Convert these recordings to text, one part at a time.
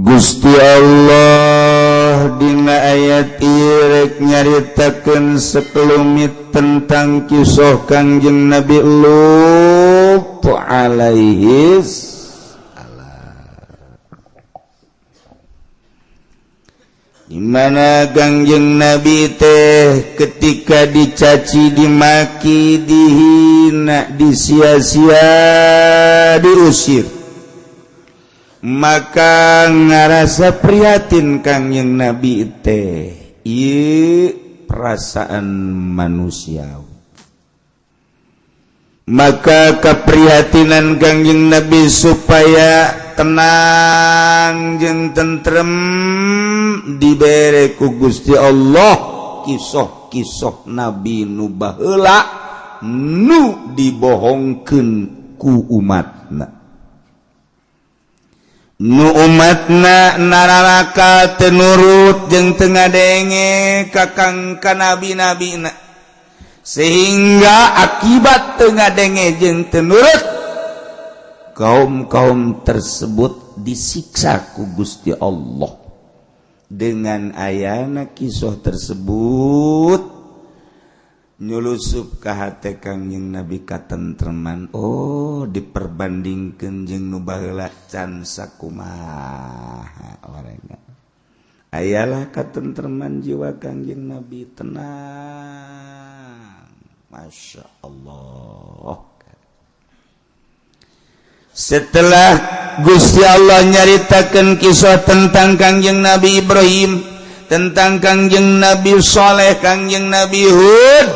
Gusti Allah dina ayat irek nyaritakeun sekelumit tentang kisah Kangjeng Nabi Lut alaihi dimana Kangjeng Nabi teh ketika dicaci, dimaki, dihina, disia-sia, diusir, maka ngarasa prihatin Kangjeng Nabi teh ieu perasaan manusia. Maka keprihatinan Kangjeng Nabi supaya tenang jeung tentrem dibere ku Gusti Allah kisah-kisah Nabi nu baheula nu dibohongkeun ku umatna. Nu umatna nararaka teu nurut jeung teu ngadenge ka nabi-nabina, sehingga akibat teu ngadenge jeung teu nurut kaum-kaum tersebut disiksa ku Gusti Allah. Dengan ayana kisah tersebut nyulusup ka hate Kangjeng Nabi katentreman. Oh, diperbandingkeun jeung nu baheula can sakumaha orangna. Ayalah katentreman jiwa Kangjeng Nabi, tenang. Masya Allah. Setelah Gusti Allah nyaritakeun kisah tentang Kangjeng Nabi Ibrahim, tentang Kangjeng Nabi Saleh, Kangjeng Nabi Hud,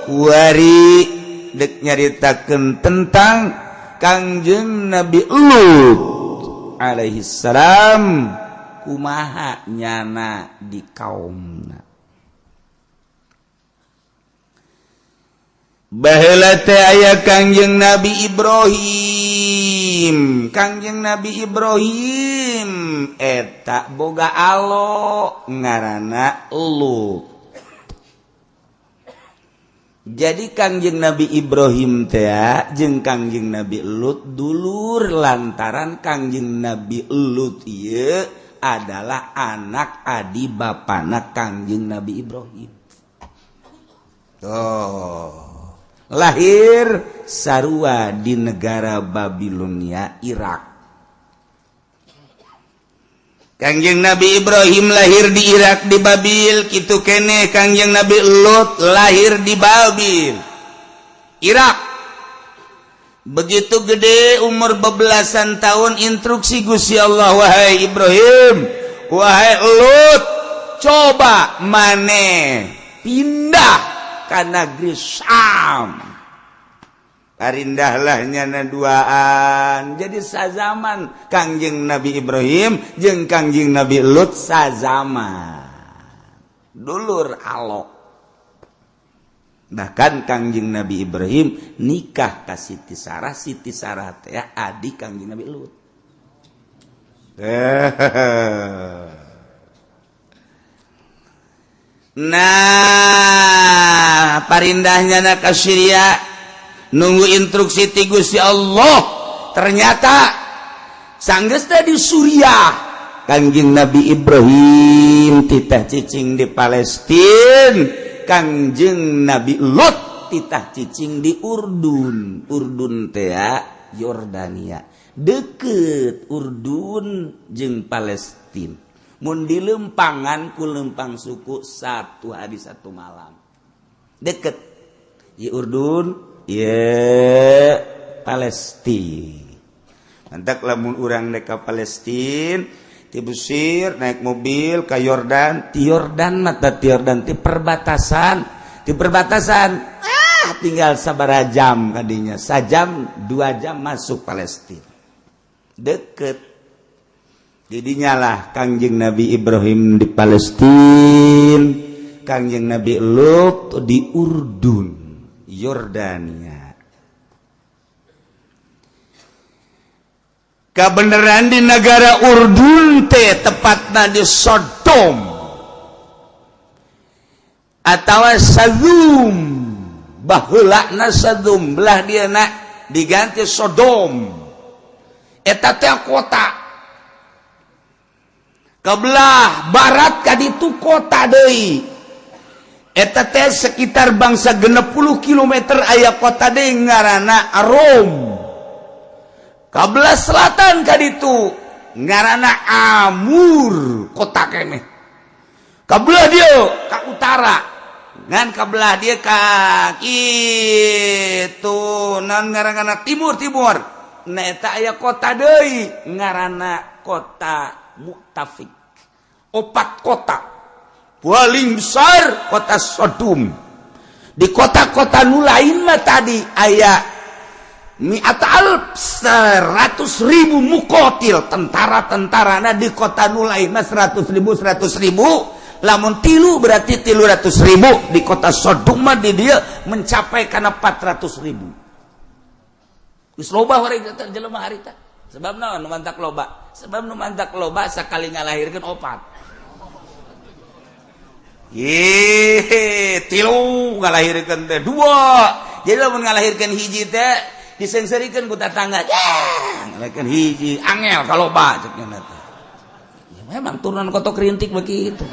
kuari dek nyaritakeun tentang Kangjeng Nabi Lut alaihi salam, kumaha nyana di kaumna. Baheula teh aya Kangjeng Nabi Ibrahim. Kangjeng Nabi Ibrahim eta boga alo ngaranna Lut. Jadi Kangjeng Nabi Ibrahim teh jeung Kangjeng Nabi Lut dulur lantaran Kangjeng Nabi Lut ieu adalah anak adi bapana Kangjeng Nabi Ibrahim. Lahir sarua di negara Babilonia, Irak. Kangjeng Nabi Ibrahim lahir di Irak, di Babil. Kitu kene Kangjeng Nabi Lut lahir di Babil, Irak. Begitu gede umur bebelasan tahun, instruksi Gusti Allah, wahai Ibrahim, wahai Lut, coba maneh pindah ka negeri Syam. Parindahlah nyana duaan. Jadi sazaman Kangjeng Nabi Ibrahim jeung Kangjeng Nabi Lut sazaman, dulur alok. Bahkan Kangjeng Nabi Ibrahim nikah ka Siti Sarah. Siti Sarah teh adik Kangjeng Nabi Lut. Nah, parindahnya na ka Syria nunggu instruksi ti Gusti Allah. Ternyata sanggeus di Suriah Kangjeng Nabi Ibrahim titah cicing di Palestina, Kangjeng Nabi Lut titah cicing di Urdun. Urdun teh Yordania, deket Urdun jeung Palestina. Mun di lempangan ku lempang suku 1 hari 1 malam. Deket. Ye Urdun, ye Palestina. Mantak lamun urang deka Palestina, ti Mesir naik mobil ka Yordan, ti Yordan mata ti Yordan ti perbatasan. Ti perbatasan tinggal sabaraha jam kadinya. Sajam 2 jam masuk Palestina. Deket. Didinya lah Kangjeng Nabi Ibrahim di Palestina, Kangjeng Nabi Lut di Urdun, Yordania. Kebenaran di negara Urdun teh tepatna di Sodom atau Sadum. Baheulana Sadum, belah dia nak diganti Sodom. Eta teh kota. kebelah barat ka ditu kota deui eta teh sekitar bangsa 60 km aya kota deui ngaranna Rom. Kabelah selatan ka ditu ngaranna Amur kota keneh. Kabelah dia ka utara ngan kabelah dia ka kitu nan ngaranna timur nah eta aya kota deui ngaranna kota Muktafik. 4 kota paling besar kota Sodom. Di kota-kota nu lain mah tadi aya 100.000 mukotil tentara-tentarana di kota nu lain mah 100.000 lamun tilu berarti 300.000 di kota Sodom mah di dia mencapai kana 400.000. Geus loba horeg jelema harita. Sebab naon nu mantak loba? Sebab nu mantak loba sakali ngalahirkeun 4. Tilu ngalahirkeun teh 2. Jadi lamun ngalahirkeun hiji teh disengserikeun ku tatangga. Ngalahirkeun hiji angel kaloba cek nya teh. Ya memang turunan kotok rintik begitu.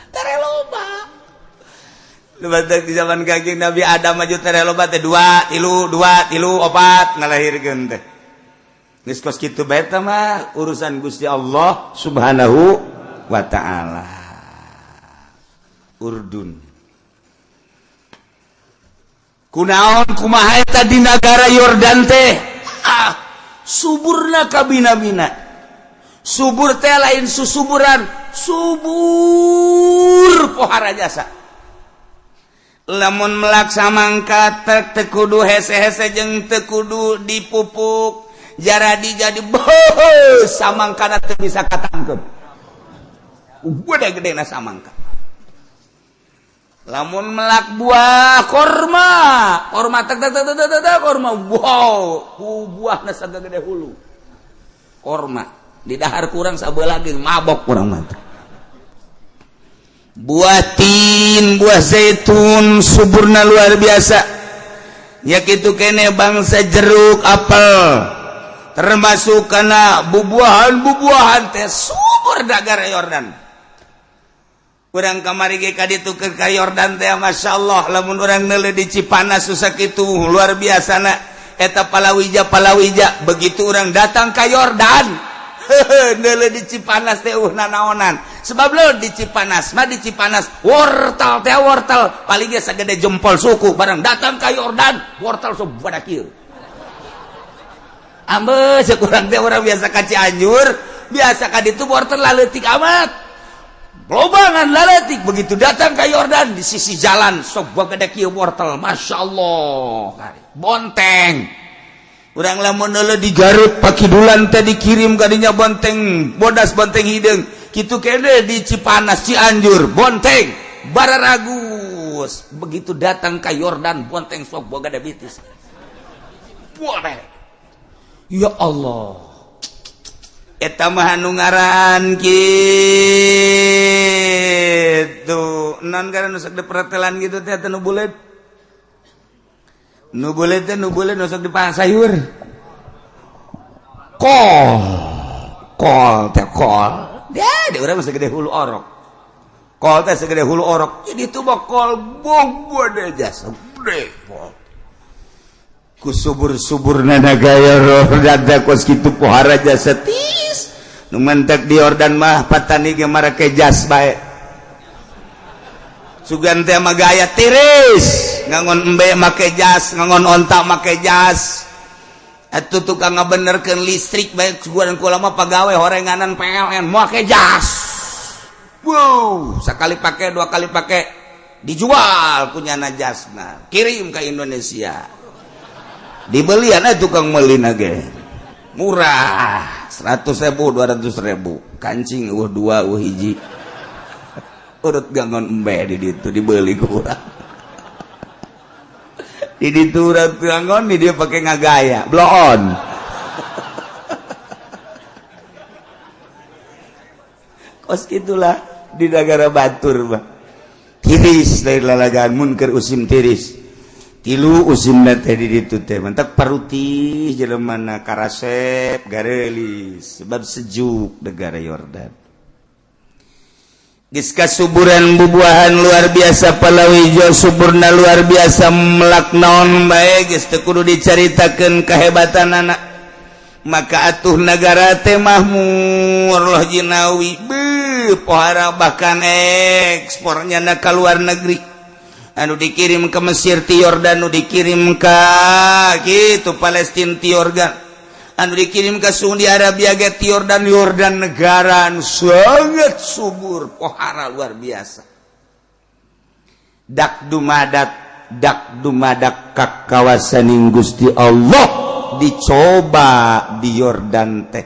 Tare loba. Lebatak di zaman Kangjeng Nabi Adam maju tere loba teh 2, 3, 4 ngalahirkeun teh. Geus kos kitu bae teh mah urusan Gusti Allah Subhanahu wa taala. Urdun. Kunaon kumaha eta di negara Yordan teh? Suburna kabina-bina. Subur teh lain susuburan, subur pohara jasa. Lamun melaksamangka teu kudu hese-hese jeung teu kudu dipupuk jaradi jadi samangkana teu bisa katangkep gede-gedena samangka. Lamun melak buah korma tek korma wow buahna sagede hulu korma di dahar kurang sabeula lagi mabok kurang mah. Buah tin, buah zaitun suburna luar biasa. Ya kitu kene bangsa jeruk, apel, termasuk kana bubuahan teh subur negara Yordan. Urang kamari ge ka ditu ke ka Yordan teh masyaallah lamun urang neuleuh di Cipanas susah kitu luar biasana eta palawija begitu urang datang ka Yordan. Neuleuh di Cipanas teh nanaonan. Sebab lo di Cipanas wortel paling ge sagede jempol suku barang datang ka Yordan wortel so pada kieu. Ambe sakurang teh urang biasa ka Cianjur, biasa ka ditu wortel laleutik amat. Lobangan laleutik begitu datang ka Yordan di sisi jalan sok gede kieu wortel, masyaallah. Bonteng. Urang lamun neuleuh di Garut Pakidulan teh dikirim ka dinya bonteng bodas bonteng hideung. Kitu kene di Cipanas Cianjur bonteng bararagus. Begitu datang ka Yordan bonteng sok boga diabetes. Boleh. Ya Allah. Eta mah nu ngaran kitu. Naon ngaran nu sok dipertelan gitu teh nu bulet. Nu bulet nu sok dipang sayur. Kol. Dia urang mah segede hulu orok. Kol teh segede hulu orok. Jadi itu mah kol bobo deh jasa. Gede kol. Ku subur-suburna nagaya Yordan teh kos kitu pohara jasa tis. Nu mentek di Yordan mah patani ge marake jas bae. Sugan teh mah gaya tiris. Ngangon embe make jas, ngangon onta make jas. Atuh tukang ngabenerkeun listrik bae suguran kula mah pagawe horenganan PLN make jas. Wow, sekali pakai, 2 kali pakai dijual punyana jasna, kirim ke Indonesia. Dibelian tukang meulina ge. Murah, 100.000, 200.000. Kancing 2 hiji. Urut gangon embe di ditu dibeli ku urang. Di ditu urang gangon di dia pakai ngagaya, blow on. Kos gitulah di negara batur mah. Tiris lain lalagaan mun keur usim tiris. tilu usimna teh di ditu teh mentek paruti jelemana karasep garelis sebab sejuk negara Yordan. Geus kasuburan bubuahan luar biasa palawijo suburna luar biasa melak naon bae geus teu kudu dicaritakeun kahebatanana. Maka atuh negara teh mahmur loh jinawi pohara bahkan ekspornya na ka luar negeri. Anu dikirim ke Mesir ti Yordan, anu dikirim ke gitu Palestina ti Yordan, anu dikirim ke Saudi Arabia ge ti Yordan. Yordan negara anu sangat subur pohara luar biasa. Dak dumadak ka kawasan Gusti Allah dicoba di Yordan teh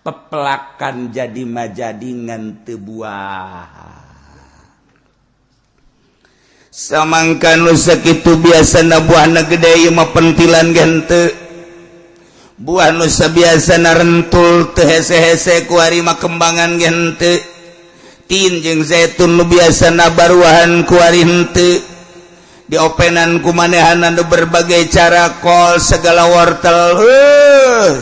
pepelakan jadi majadingan teu buah. Samangkan nu sakitu biasana buahna gede ieu mah pentilan gente. Buah nu sabiasana rentul teu hese-hese ku ari mah kembangan gente. Tin jeung zaitun nu biasana baruahan ku ari henteu. Diopenan ku manehanna nu berbagai cara kol segala wortel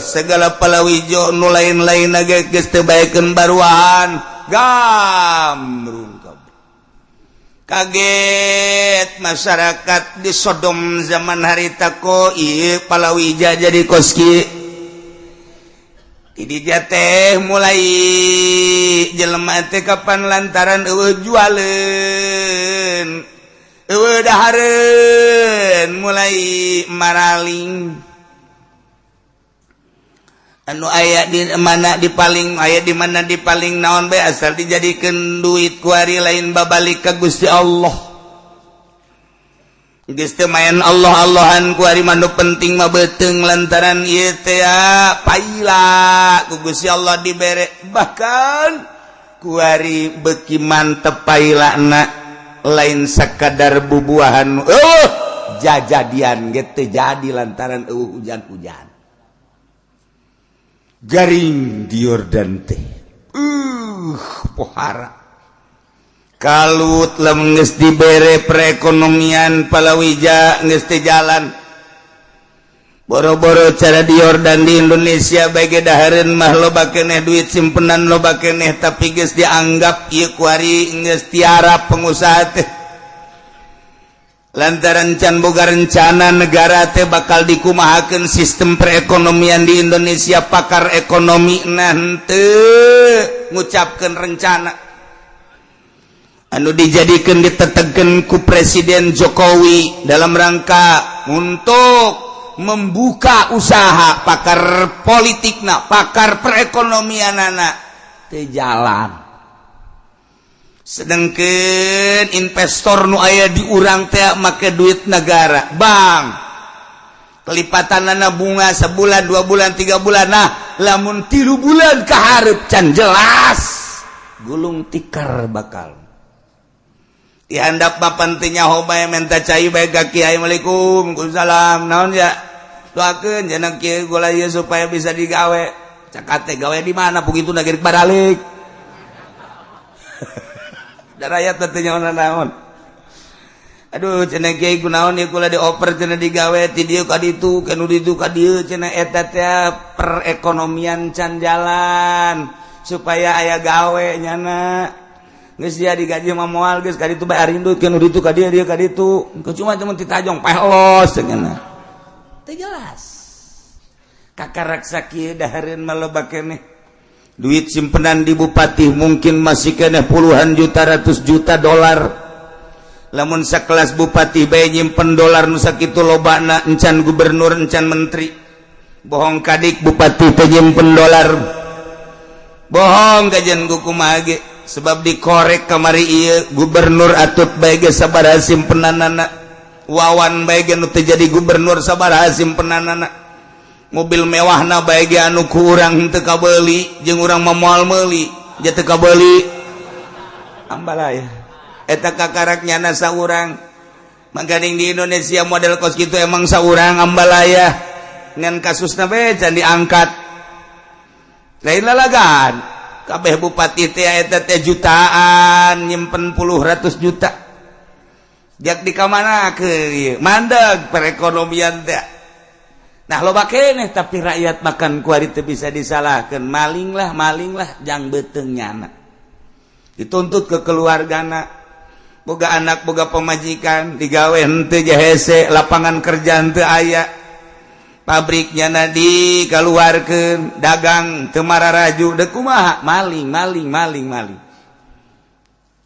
segala palawijo nu lain-lainna ge geus teu baekeun baruahan gambrung. Kaget masyarakat di Sodom zaman harita ko ieu palawija jadi koski di teh mulai jelema teh kapan lantaran eueuh jualeun eueuh dahareun mulai maraling. Anu aya di mana dipaling aya di mana dipaling naon bae asal dijadikeun duit ku ari lain babalik ka Gusti Allah. Geus teu main Allah-Allahan ku ari mah penting mah beuteung lantaran ieu teh paila ku Gusti Allah dibere bahkan ku ari beuki mantep pailana lain sakadar bubuahan jajadian ge teu jadi lantaran hujan-hujan. Garing di Yordan teh pohara kalut lamun geus dibere perekonomian palawija geus teh jalan. Boro-boro cara di Yordan di Indonesia bage dahareun mah loba keneh duit simpenan loba keneh tapi geus dianggap ieu ku ari geus tiara pengusaha teh. Lantaran can boga rencana negara teh bakal dikumahakeun sistem perekonomian di Indonesia, pakar ekonomi henteu ngucapkeun rencana anu dijadikeun ditetegkeun ku Presiden Jokowi dalam rangka untuk membuka usaha pakar politikna, pakar perekonomianana teu jalan. Sedangkan investor nu aya di urang teh make duit negara bang kelipatanana bunga sebulan 2 bulan 3 bulan nah lamun 3 bulan kaharep can jelas gulung tikar bakal dihandap papan teh nyaho bae menta cai bae ka kiai. Assalamualaikum salam naon ya doakeun cenah kieu gula ieu supaya bisa digawe cakat teh gawe di mana begitu nagerik baralik. Da rakyat teh naon. Aduh cenah kiai kunaon ieu kula dioper cenah digawe ti dieu ka ditu kanu ditu ka dieu cenah eta teh perekonomian can jalan supaya aya gawe nyana. Geus dia digaji mah moal geus ka ditu bae arindu kanu ditu ka dieu ka ditu. Cuma temen ti tajong pelos cenah. Teu jelas. Kakaraksa kieu dahareun mah loba keneh. Duit simpenan di bupati mungkin masih kena puluhan juta, ratus juta dolar. Lamun sakelas bupati bae nyimpen dolar nu sakitu lobana encan gubernur encan menteri. Bohong kadik bupati teh nyimpen dolar. Bohong kajen ku kumaha ge sebab dikorek kamari ieu gubernur atut bae ge sabaraha simpenanana. Wawan bae ge nu teu jadi gubernur sabaraha simpenanana. Mobil mewahna bae ge anu ku urang henteu kabeuli jeung urang mah moal meuli ja teu kabeuli ambalaya eta kakaraknyana saurang mangkaning di Indonesia model kos kitu emang saurang ambalaya ngan kasusna bae can diangkat lain lalagan kabeh bupati teh eta teh jutaan nyimpen puluh ratus juta jak di kamana ke mandeg perekonomian teh. Nah loba keneh tapi rakyat makan kuari teu bisa disalahkeun. Maling lah jang beuteung nyana. Dituntut ke keluargana. Boga anak boga pemajikan digawe henteu hese lapangan kerja henteu aya. Pabriknya nadi kaluarkeun dagang teu mararaju deuk kumaha maling.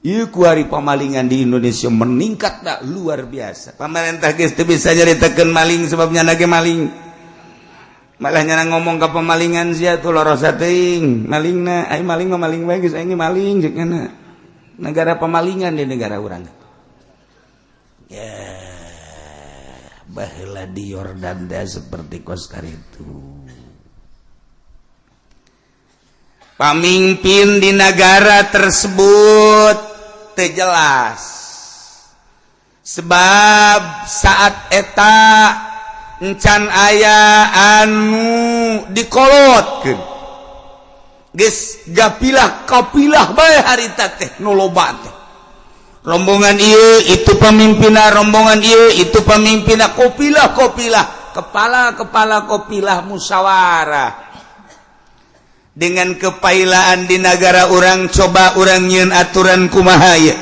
Ieu kuari pamalingan di Indonesia meningkat dah luar biasa. Pemerintah geus teu bisa nyaritakeun maling sebabnya nage maling. Malah nyana ngomong ka pemalingan sia tuh lorosa teuing. Malingna ai maling mah maling bae geus aing maling ceuk cenah. Negara pemalingan di negara urang. Ya, baheula di Yordan dah seperti kos karitu. Pamimpin di negara tersebut terjelas. Sebab saat eta encan aya anu dikolotkeun. Geus gapilah kapilah bae harita teh nu loba teh. Rombongan ieu itu pamimpinna, rombongan ieu itu pamimpinna, kopilah kepala kopilah musyawarah. Dengan kepailaan di negara orang coba orang nyieun aturan kumaha ieu.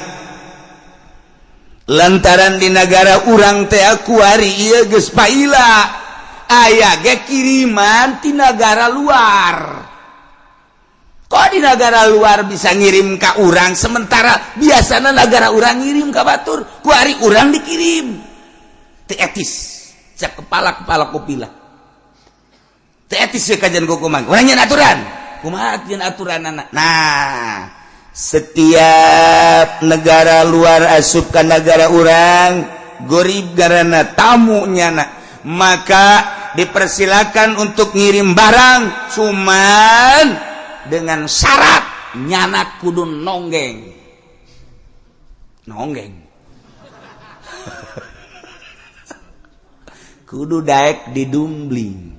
Lantaran di negara orang teh kuari ieu geus paila aya ge kiriman ti negara luar. Kok di negara luar bisa ngirim ka urang sementara biasana negara urang ngirim ka batur kuari urang dikirim. Teu etis cak kepala kopilah. Teu etis we kajian kumaha urang nyeun aturan kumaha nyeun aturanana. Nah setiap negara luar asup ka negara urang gorib garana tamu nyana maka dipersilakan untuk ngirim barang cuman dengan syarat nyana kudu nonggeng kudu daek didumbling.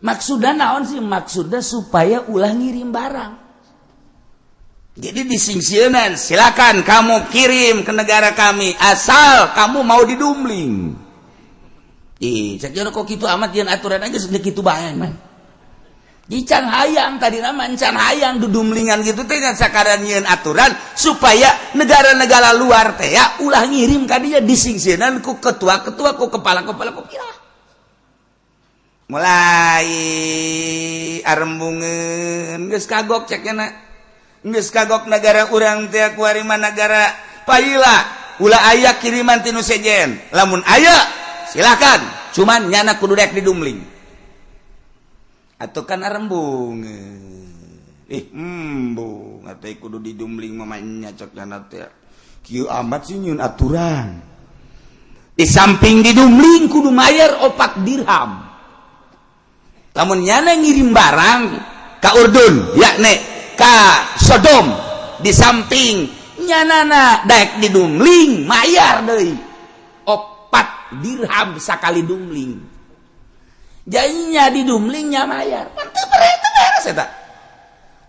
Maksudnya naon sih? Maksudnya supaya ulah ngirim barang. Jadi disingsieunan silakan kamu kirim ke negara kami asal kamu mau didumbling. Cek kok kitu amat yen aturan aja segede kitu bae man. Di can hayang tadi nama can hayang dudumblingan gitu teh sakaran nyieun aturan supaya negara-negara luar teh ya ulah ngirim ka dieu disingsieunnan ku ketua-ketua ku kepala-kepala kira. Mulai arembungeun geus kagok cekna. Geus kagok negara urang teh kuari mah negara paila ulah aya kiriman ti nu sejen. Lamun aya silakan cuman nyana kudu daek didumbling. Atau kan arembung embung atau kudu didumbling mamanya cok dana teh kieu amat sih nyieun aturan. Di samping didumbling kudu mayar 4 dirham. Lamun nyana ngirim barang ka Urdun yakni ka Sodom di samping nyanana daek didumbling mayar deui 4 dirham sakali dumbling. Jadinya didumlingnya mayar. Mantep beres eta.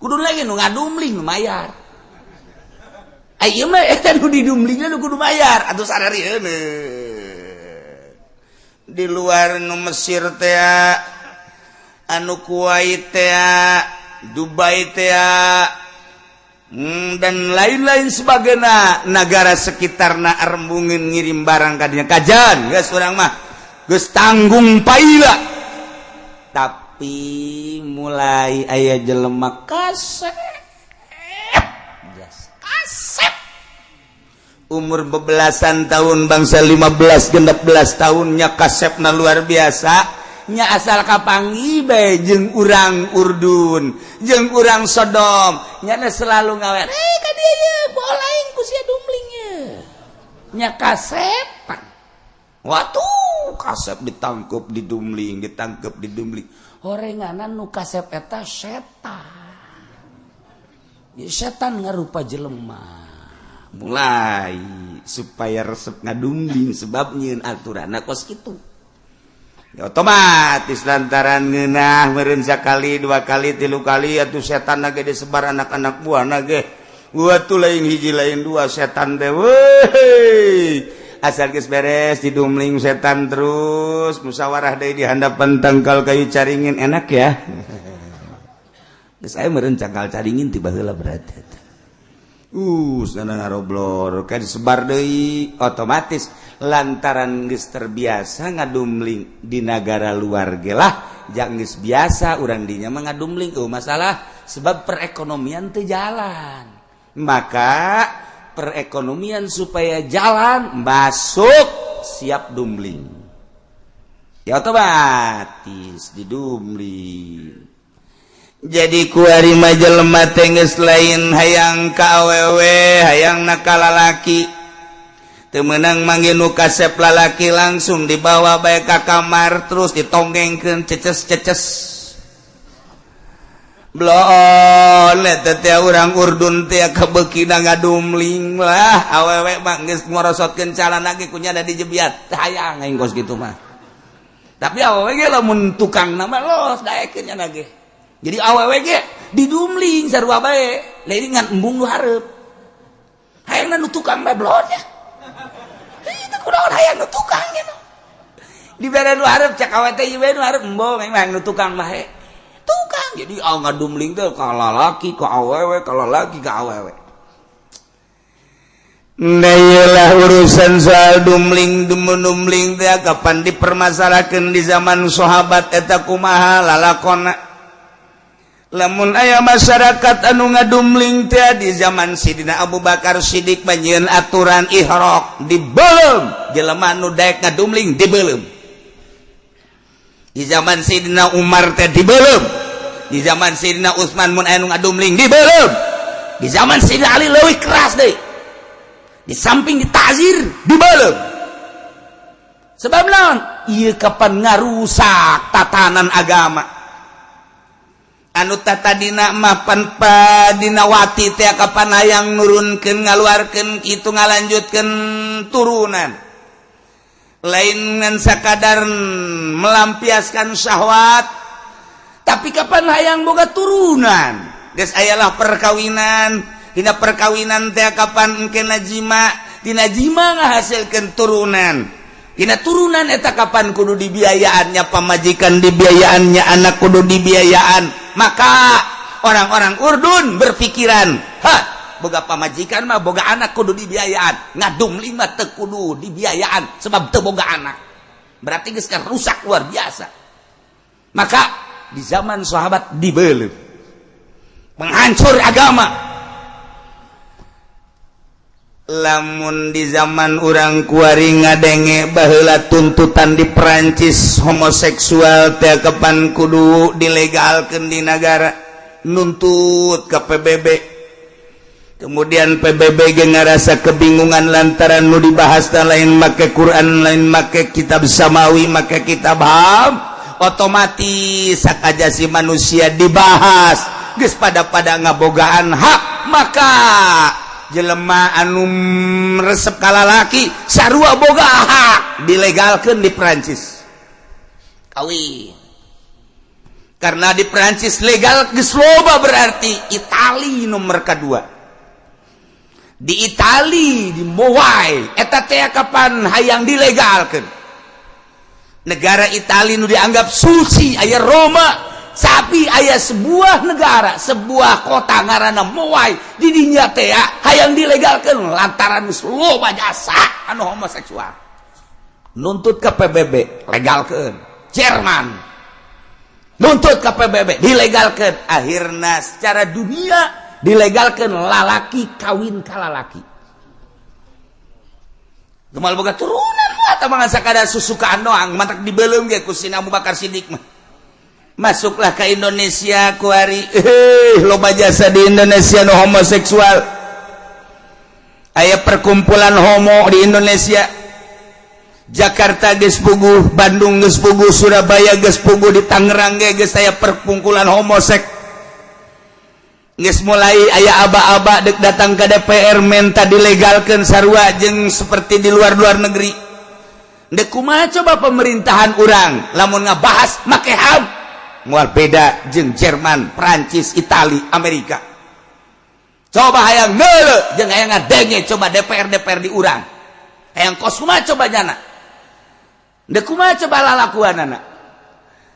Kudu lagi nu ngadumbling mayar. Ieu mah eta nu didumlingna nu kudu mayar atuh sararieun. Di luar nu Mesir teh anu Kuwait teh Dubai teh dan lain-lain sebagainya negara sekitarna arembungeun ngirim barang ka dinya kajan geus urang mah geus tanggung paila. Tapi mulai aya jelema kasep umur bebelasan tahun bangsa 15 16 tahunnya kasepna luar biasa nya asal kapangi bae jeung urang Urdun jeung urang Sodom nya selalu ngawer ka dieu poho lain ku sia dumblingnya nya kasepan. Watuh kasep ditangkep didumbling horenganan nu kasep eta setan. Ya setan ngarupa jelema. Mulai supaya resep ngadumbling sebab nyieun aturanna kos kitu. Ya otomatis lantaran ngeunah meureun sakali 2 kali 3 kali atuh setan ge disebar anak-anak buahna ge tuh lain hiji lain dua setan teh weh asal geus beres didumling setan terus musyawarah deui di handapan tangkal kayu caringin enak ya. Geus aya meureun cangkal caringin tiba heula berarti. Sana ngaroblor kan disebar deui otomatis lantaran geus terbiasa ngadumling di negara luar ge lah jang geus biasa urang dinya mah ngadumling masalah sebab perekonomian teu jalan. Maka perekonomian supaya jalan masuk siap dumling ya otomatis didumling. Jadi kuari majelema teh geus lain hayang ka awewe hayang na ka lalaki teu meunang mangge nu kasep lalaki langsung dibawa bae ka kamar terus ditonggengkeun ceces-ceces. Blon eta teh urang Urdun teh kabeuki ngadumling lah awewe mah geus ngorosotkeun calana ge kunyana dijebiat hayang aing kos kitu mah. Tapi awewe ge lamun tukangna mah los daekeun nya ge. Jadi awewe ge didumling sarua bae lain ngan embung nu hareup. Hayangna nu tukang bae blon nya. Itu kunaon hayang nu tukang nya. Dibere nu hareup cak awewe teh ieu nu hareup embong hayang nu tukang bae. Tukang jadi ngadumling teh ka lalaki ka awewe ka lalaki ka awewe. Nah urusan soal dumling teh kapan dipermasalahkeun di zaman sahabat eta kumaha lalakonna. Lamun aya masyarakat anu ngadumling teh di zaman Sidina Abu Bakar Siddiq nyieun aturan ihraq dibeulem jelema anu daek ngadumling dibeulem. Di zaman Sayyidina Umar teh dibeulem. Di zaman Sayyidina Utsman mun aya nu ngadumling dibeulem. Di zaman Sayyidina Ali leuwih keras deui. Di samping ditazir dibeulem. Sebab naon? Ieu kapan ngarusak tatanan agama. Anu tatadina mah pan dina wati teh kapan hayang nurunkeun ngaluarkeun kitu ngalanjutkeun turunan. Lain ngan sakadar melampiaskan syahwat tapi kapan hayang boga turunan geus ayalah perkawinan dina perkawinan teh kapan engke najima dina jima ngahasilkeun turunan dina turunan eta kapan kudu dibiayaannya pamajikan dibiayaannya anak kudu dibiayaan maka orang-orang Urdun berpikiran boga pamajikan mah boga anak kudu dibiayaan ngadumling mah teu kudu dibiayaan sebab teu boga anak berarti geus rusak luar biasa. Maka di zaman sahabat dibeuleuh menghancur agama. Lamun di zaman urang kuari ngadenge baheula tuntutan di Perancis homoseksual teh kapan kudu dilegalkeun di negara nuntut ke PBB. Kemudian PBB ge ngarasa kebingungan lantaran nu dibahas lain make Quran lain make kitab samawi make kitab ham otomatis sakaja si manusia dibahas geus pada ngabogaan hak maka jelema anu resep ka lalaki sarua boga hak dilegalkeun di Perancis kawin karena di Perancis legal geus loba berarti Itali nomor kedua. Di Itali di Mowai eta teh kapan hayang dilegalkeun negara Itali nu dianggap suci aya Roma tapi aya sebuah negara sebuah kota ngaranna Mowai di dinya teh hayang dilegalkeun lantaran loba jasa anu homoseksual nuntut ke PBB legalkeun Jerman nuntut ke PBB dilegalkeun akhirna secara dunia dilegalkan lalaki kawin ka lalaki. Gemal boga turunan atau mangan sakada susukaan doang matak dibeulem ge ku Sayyidina Abu Bakar Siddiq mah. Masuklah ke Indonesia kuari loba jasa di Indonesia nu homoseksual. Aya perkumpulan homo di Indonesia. Jakarta geus puguh, Bandung geus puguh, Surabaya geus puguh, di Tangerang ge geus aya perkumpulan homosek. Geus mulai aya aba-aba dek datang ke DPR minta dilegalkeun sarua jeung seperti di luar negeri. Dek kumaha coba pemerintahan urang lamun ngabahas make HAM moal beda jeung Jerman, Prancis, Itali, Amerika. coba hayang neule jeung hayang ngadenge coba DPR diurang hayang kos kumaha coba nyana deuk kumaha coba lalakuanana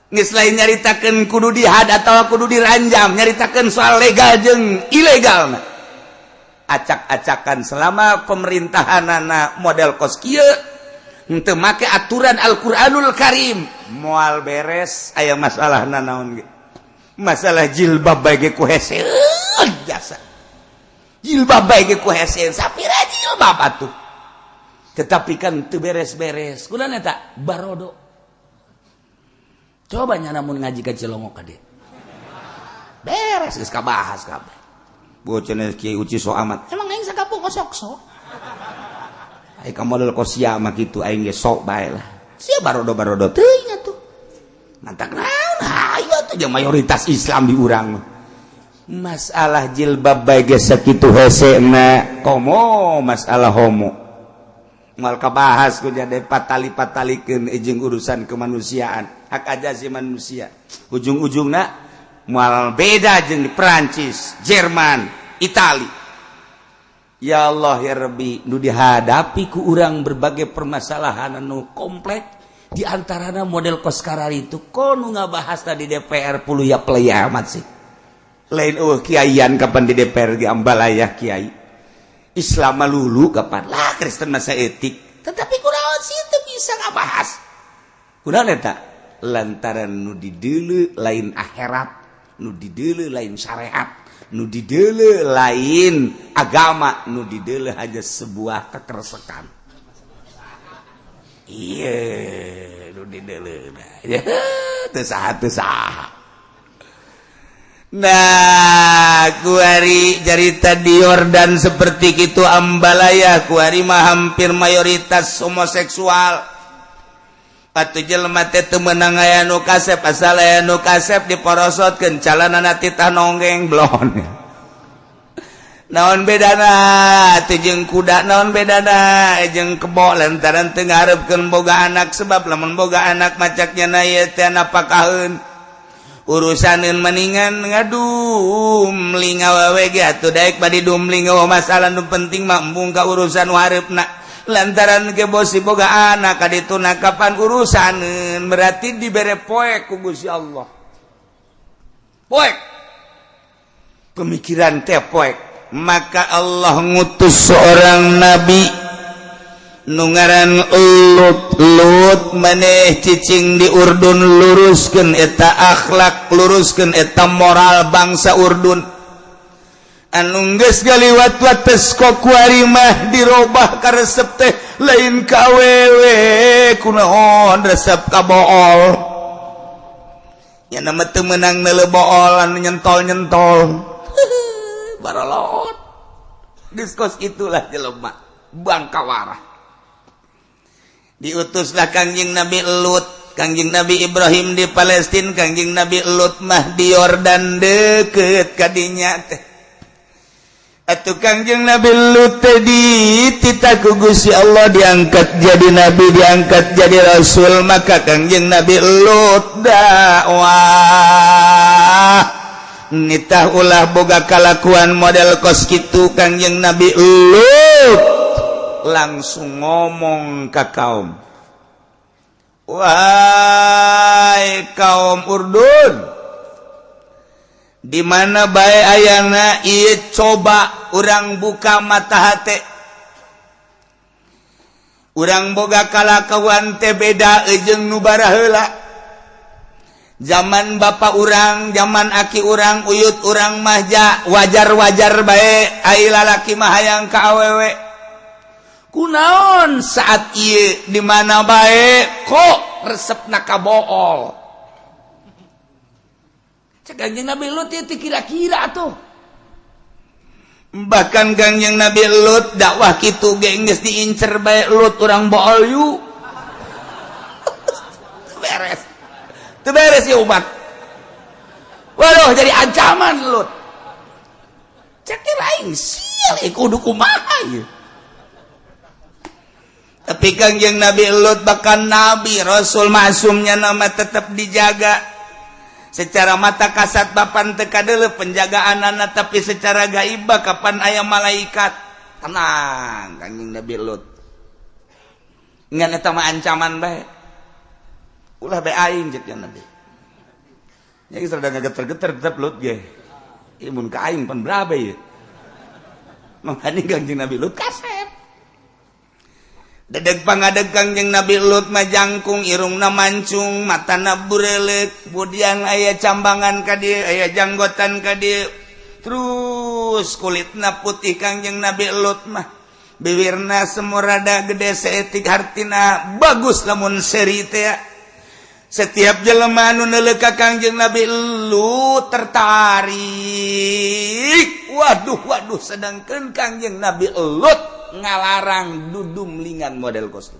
geus lain nyaritakeun kudu dihad atawa kudu diranjam nyaritakeun soal legal jeung ilegalna acak-acakan selama pemerintahanana model kos kieu henteu make aturan Al-Qur'anul Karim moal beres aya masalahna naon ge masalah jilbab bae ge ku hese jasa jilbab bae ge ku hese sapira jilbab atuh tetapi kan teu beres-beres kunaon eta barodo coba nya namun ngaji ka Cilongo ka dieu beres geus kabahas kabeh bocahna Kiai Uci so amat emang aing sakapu kosok ai ka model kosia mah kitu aing ge sok bae lah sia barodo teuing atuh mantak naon ayo atuh jeung mayoritas Islam di urang masalah jilbab bae ge sakitu hesena komo masalah homo mal kabahas ku jadi patali-patalikeun jeung urusan kemanusiaan hak ajasi manusia ujung-ujungna moal beda jeung di Perancis Jerman Itali ya Allah ya Rabbi nu dihadapi ku urang berbagai permasalahan anu kompleks di antarana model kos karari itu kono ngabahas tadi DPR puluh ya play amat sih lain kiaian kapan di DPR di ambalayah kiai Islam lulu kapan lah Kristen masa etik tetapi kunaon sih itu bisa ngabahas kunaon eta lantaran nu dideuleu lain akhirat nu dideuleu lain syariat nu dideuleu lain agama nu dideuleu aja sebuah kekersekan iya nu dideuleu teu saha nah kuari jarita di Yordan seperti itu ambalaya kuari mah hampir mayoritas homoseksual atuh jelema teh teu meunang aya nu kasep asal aya nu kasep diporosotkeun calanana titah nonggeng blon naon bedana teu jeung kuda naon bedana jeung kebo lantaran teu ngaharepkeun boga anak sebab lamun boga anak macaknya na ieu teh napakaheun urusaneun mendingan ngadum linga wawe ge atuh daek bade dumling masalah nu penting mah embung ka urusan hareupna lantaran ke bosi boga anak kadituna kapan urusaneun berarti dibere poek ku Gusti Allah poek pemikiran teh poek maka Allah ngutus seorang nabi nu ngaran Lut maneh cicing di Urdun luruskeun eta akhlak luruskeun eta moral bangsa Urdun anu geus galiwat wates kuari mah dirobah ka resep teh lain ka awewe kunaon resep ka bool nya nama teu meunang neuleuh bool anu nyentol-nyentol barolot diskus itulah jelema bangkawarah diutuslah Kangjeng Nabi Lut Kangjeng Nabi Ibrahim di Palestina Kangjeng Nabi Lut mah di Yordan deukeut ka dinya teh atuh Kangjeng Nabi Lut tadi titah ku Gusti Allah diangkat jadi nabi diangkat jadi rasul maka Kangjeng Nabi Lut dakwah nitah ulah boga kalakuan model kos kitu Kangjeng Nabi Lut langsung ngomong ka kaum wahai kaum Urdun di mana bae ayana ieu coba urang buka mata hate urang boga kalakuan teh beda jeung nu baraheula zaman bapa urang zaman aki urang uyut urang mah wajar-wajar bae ai lalaki mah hayang ka awewe kunaon saat ieu di mana bae kok resepna ka bool cek Kangjeng Nabi Lut ieu kira-kira tuh bahkan Kangjeng Nabi Lut dakwah kitu ge geus diincer bae Lut urang bool yu beres teu beres ya umat waduh jadi ancaman Lut cek lain sial kudu kumaha ieu tapi Kangjeng Nabi Lut bahkan Nabi Rasul maksumnya nama tetap dijaga secara mata kasat papan teka dulu penjagaan anak tapi secara gaibah kapan ayam malaikat tenang Kangjeng Nabi Lut ngan eta mah ancaman bae ulah bae aing cek Nabi nya geus rada ngageter-geter tetep Lut ge imun ka aing pan berapa ieu mangani Kangjeng Nabi Lut kasep dedeg pangadeg Kangjeng Nabi Lut mah jangkung irungna mancung matana burelek kemudian aya cambangan ka dieu aya janggotan ka dieu terus kulitna putih Kangjeng Nabi Lut mah bibirna semurada gede seetik hartina bagus lamun seri teh setiap jelema anu neuleuh ka Kangjeng Nabi Lut tertarik waduh sedangkeun Kangjeng Nabi Lut ngalarang dudum lingan model kostum